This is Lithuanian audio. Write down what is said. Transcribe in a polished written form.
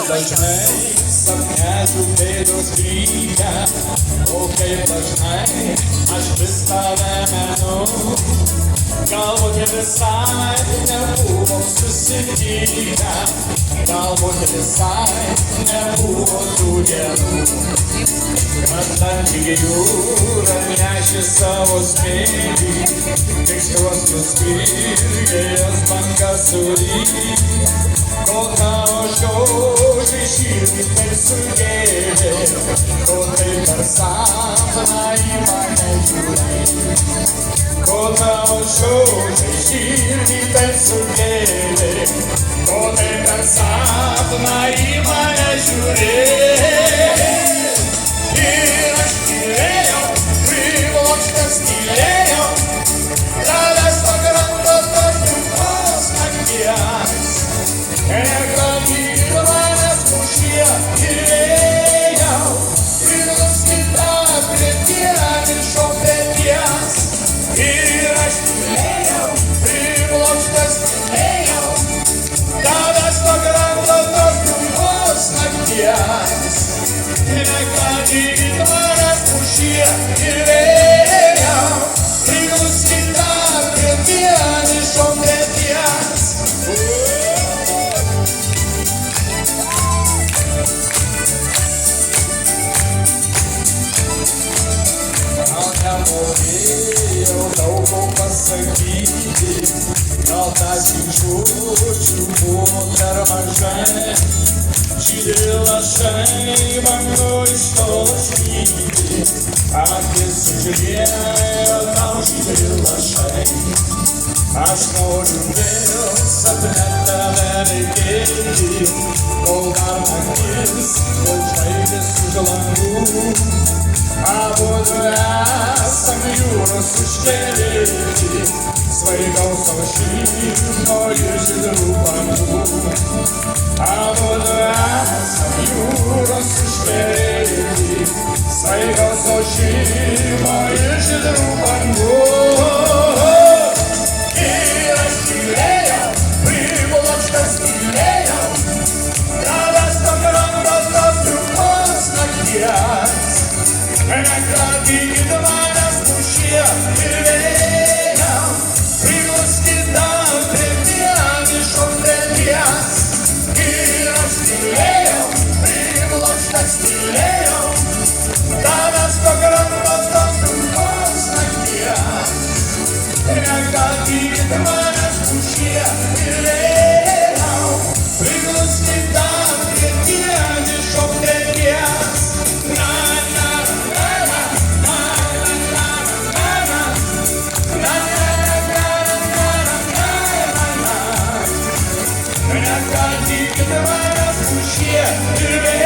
dažnai sapnežių pėdos krypia, o kaip dažnai aš vis tave menu. Galbūt visai nebuvom susitikę, galbūt visai nebuvo tų dienų. Atlantikė jūra nešė savo smėlį, tik skruostus spirgė jos bangas suryja. Kol tavo žodžiai širdį taip sugėlė, kol tai per sapną į mane žiūri. Kol tavo žodžiai širdį taip sugėlė, kol tai per sapną į mane žiūri. Ir aš tylėjau, priblokštas tylėjau, tavęs pakrantą tos trumpos nakties. Negradyk manęs pušyje tylėjau, prigluskita prie pieniško peties. Ir aš tylėjau, priblokštas tylėjau, tavęs pakrantą tos trumpos nakties. Negradyk manęs pušyje tylėjau, prigluskita prie pieniško peties. Nenorėjau daug ko pasakyti, gal tąsyk žodžių buvo per mažai. Žydri lašai bando iš tolo žydri, akis sužiūrėjo tau žydri lašai. Aš noriu vėl sapne tave regėti, kol dar naktis, kol žvaigždės už langų. Abudu esam jūros užkelėti, svaigau savo šilto ir žydrų bangų. Abudu esam jūros užkelėti, svaigau savo šilto ir žydrų bangų. Ir aš tylėjau, priblokštas tylėjau, tavęs pakrantą tos trumpos nakties. Negradyk manęs pušyje tylėjau, prigluskita prie pieniško peties. Ir aš tylėjau, priblokštas tylėjau, tavęs pakrantą tos trumpos nakties. Negradyk manęs pušyje tylėjau, prigluskita prie pieniško peties. Negradyk manęs pušyje tylėjau.